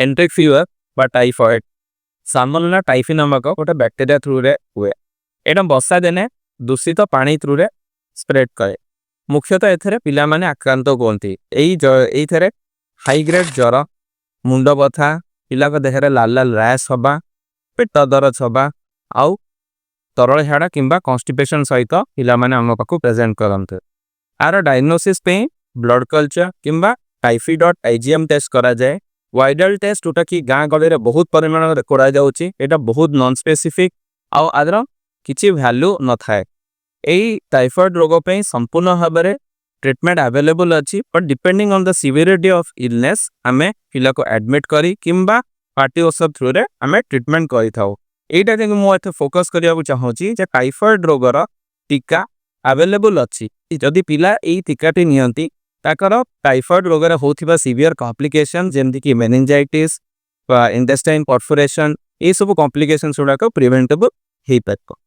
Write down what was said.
एंट्रिक fever बा typhoid salmonella typhi नामक गोटे बैक्टेरिया थ्रू रे हुए। एटा बर्षा दिने दूषित पानी थ्रू रे स्प्रेड करे। मुख्यतः एथरे पिला माने आक्रांत होती। एथरे हाई ग्रेड ज्वर, मुंड बथा, पिला देहरे लाल लाल रैश हवा, पेट दरज हवा, आउ तरल झाड़ा किंबा कॉन्स्टिपेशन सहित पिला माने आम पाखु प्रेजेंट करते। आर डायग्नोसिस पे ब्लड कल्चर किंबा टाइफी.आईजीएम टेस्ट करा जाए। वाइडल टेस्ट जोटा कि गाँ गली बहुत परिमाण करा जाउची। एटा बहुत नॉन स्पेसिफिक आउ आदर किछि वैल्यू न थाए। एई टाइफॉइड रोग पे संपूर्ण भाव में ट्रीटमेंट अवेलेबल अच्छी, but depending on the severity of illness आमे पिला को एडमिट करी किंबा पार्टी औषध थ्रू रे आमे ट्रीटमेंट करि थाउ। एटा जे मु एथे फोकस करिया को चाहूची जे टाइफॉइड रोगर टीका अवेलेबल अच्छी। जदि पिला एई टीकाटी नियंती ताकर टाइफॉइड रोगर होथिबा सीवियर कॉम्प्लिकेशन जेमति कि मेनिंजाइटिस इंटेस्टाइन परफोरेशन ए सब कॉम्प्लिकेशंस गुडा को प्रिवेंटेबल हेई पारबो।